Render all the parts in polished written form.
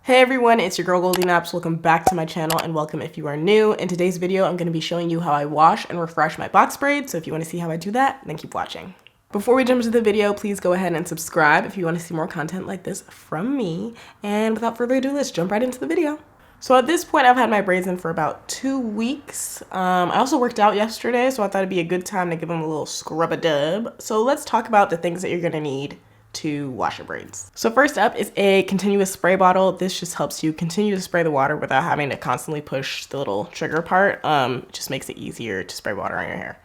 Hey everyone, it's your girl GOLDYNAPS. Welcome back to my channel and welcome if you are new. In today's video, I'm going to be showing you how I wash and refresh my box braids. So if you want to see how I do that, then keep watching. Before we jump into the video, please go ahead and subscribe if you want to see more content like this from me. And without further ado, let's jump right into the video. So at this point, I've had my braids in for about 2 weeks. I also worked out yesterday, so I thought it'd be a good time to give them a little scrub-a-dub. So let's talk about the things that you're going to need to wash your braids. So first up is a continuous spray bottle. This just helps you continue to spray the water without having to constantly push the little trigger part. It just makes it easier to spray water on your hair.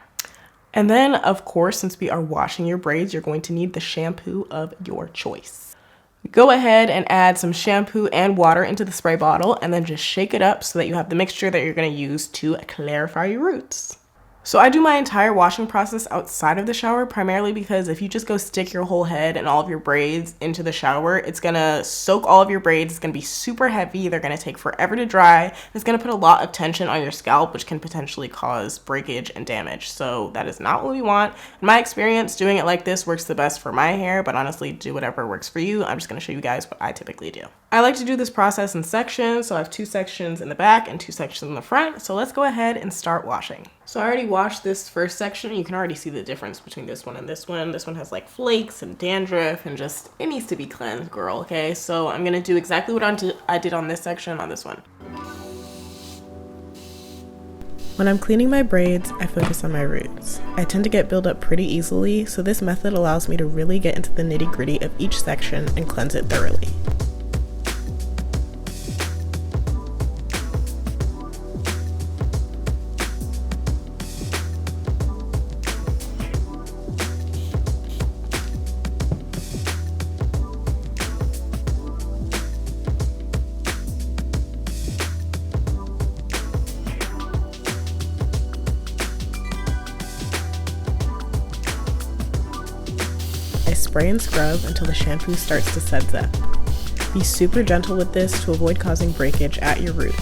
And then, of course, since we are washing your braids, you're going to need the shampoo of your choice. Go ahead and add some shampoo and water into the spray bottle and then just shake it up so that you have the mixture that you're going to use to clarify your roots. So I do my entire washing process outside of the shower, primarily because if you just go stick your whole head and all of your braids into the shower, it's gonna soak all of your braids. It's gonna be super heavy. They're gonna take forever to dry. It's gonna put a lot of tension on your scalp, which can potentially cause breakage and damage. So that is not what we want. In my experience, doing it like this works the best for my hair, but honestly, do whatever works for you. I'm just gonna show you guys what I typically do. I like to do this process in sections. So I have 2 sections in the back and 2 sections in the front. So let's go ahead and start washing. So I already washed this first section. You can already see the difference between this one and this one. This one has like flakes and dandruff and just, it needs to be cleansed, girl, okay? So I'm gonna do exactly what I did on this section on this one. When I'm cleaning my braids, I focus on my roots. I tend to get buildup pretty easily, so this method allows me to really get into the nitty-gritty of each section and cleanse it thoroughly. I spray and scrub until the shampoo starts to suds up. Be super gentle with this to avoid causing breakage at your root.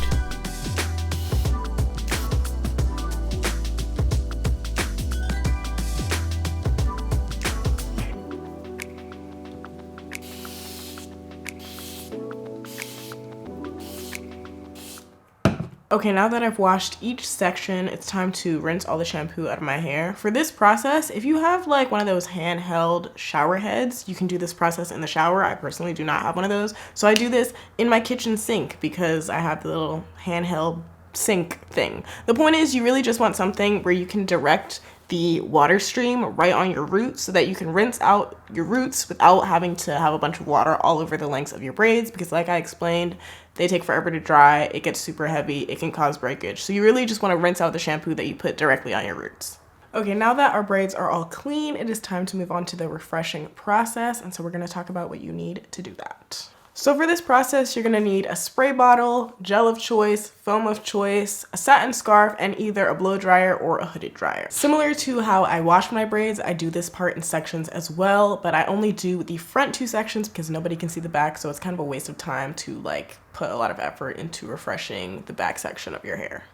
Okay, now that I've washed each section, it's time to rinse all the shampoo out of my hair. For this process, if you have like one of those handheld shower heads, you can do this process in the shower. I personally do not have one of those. So I do this in my kitchen sink because I have the little handheld sink thing. The point is you really just want something where you can direct the water stream right on your roots so that you can rinse out your roots without having to have a bunch of water all over the lengths of your braids, because like I explained, they take forever to dry, it gets super heavy, it can cause breakage. So you really just want to rinse out the shampoo that you put directly on your roots. Okay, now that our braids are all clean, it is time to move on to the refreshing process. And so we're going to talk about what you need to do that. So for this process, you're gonna need a spray bottle, gel of choice, foam of choice, a satin scarf, and either a blow dryer or a hooded dryer. Similar to how I wash my braids, I do this part in sections as well, but I only do the front 2 sections because nobody can see the back, so it's kind of a waste of time to like put a lot of effort into refreshing the back section of your hair.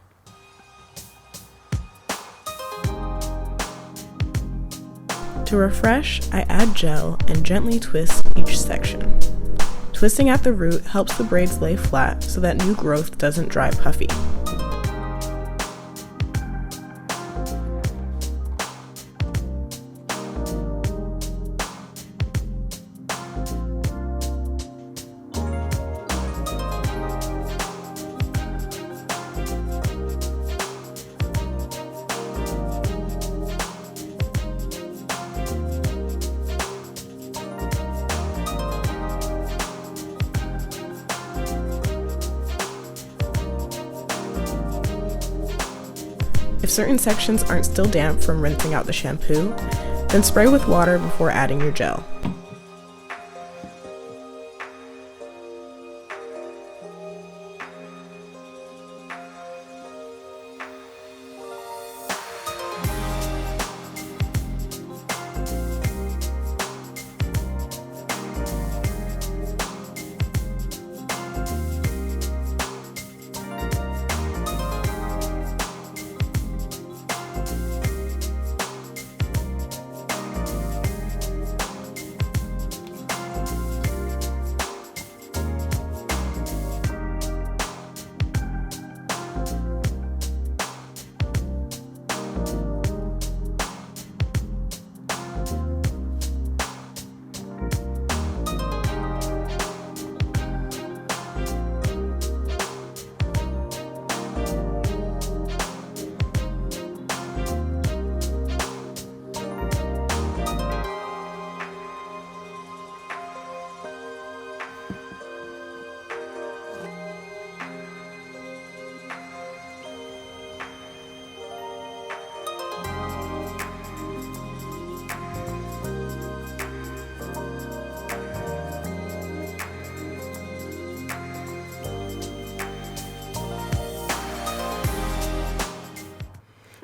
To refresh, I add gel and gently twist each section. Twisting at the root helps the braids lay flat so that new growth doesn't dry puffy. If certain sections aren't still damp from rinsing out the shampoo, then spray with water before adding your gel.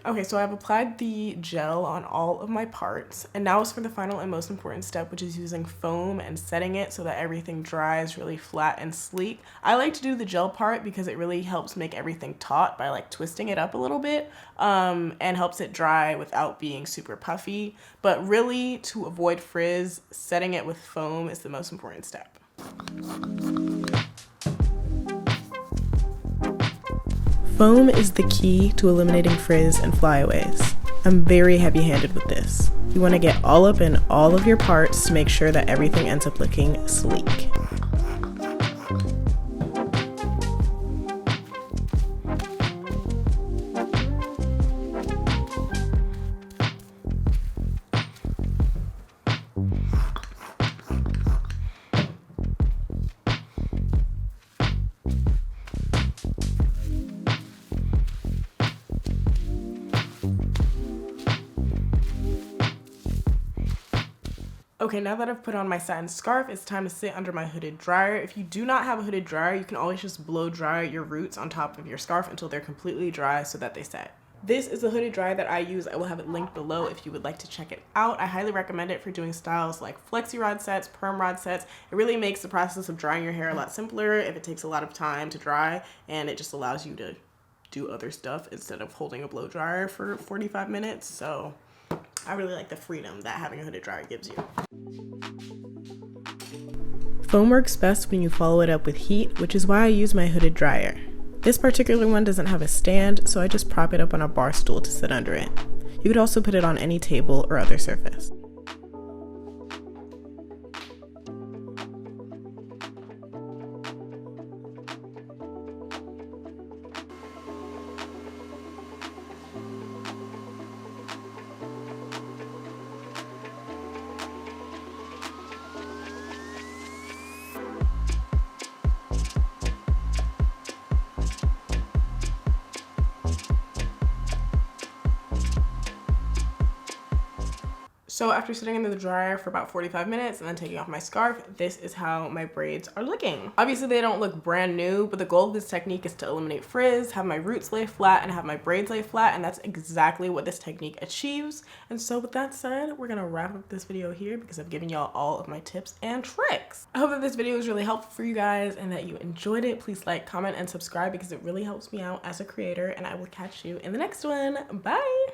Okay, so I've applied the gel on all of my parts, and now it's for the final and most important step, which is using foam and setting it so that everything dries really flat and sleek. I like to do the gel part because it really helps make everything taut by like twisting it up a little bit, and helps it dry without being super puffy. But really, to avoid frizz, setting it with foam is the most important step. Foam is the key to eliminating frizz and flyaways. I'm very heavy-handed with this. You want to get all up in all of your parts to make sure that everything ends up looking sleek. Okay, now that I've put on my satin scarf, it's time to sit under my hooded dryer. If you do not have a hooded dryer, you can always just blow dry your roots on top of your scarf until they're completely dry so that they set. This is a hooded dryer that I use. I will have it linked below if you would like to check it out. I highly recommend it for doing styles like flexi rod sets, perm rod sets. It really makes the process of drying your hair a lot simpler if it takes a lot of time to dry, and it just allows you to do other stuff instead of holding a blow dryer for 45 minutes. So I really like the freedom that having a hooded dryer gives you. Foam works best when you follow it up with heat, which is why I use my hooded dryer. This particular one doesn't have a stand, so I just prop it up on a bar stool to sit under it. You could also put it on any table or other surface. So after sitting in the dryer for about 45 minutes and then taking off my scarf, this is how my braids are looking. Obviously they don't look brand new, but the goal of this technique is to eliminate frizz, have my roots lay flat, and have my braids lay flat, and that's exactly what this technique achieves. And so with that said, we're gonna wrap up this video here because I've given y'all all of my tips and tricks. I hope that this video was really helpful for you guys and that you enjoyed it. Please like, comment, and subscribe because it really helps me out as a creator, and I will catch you in the next one. Bye!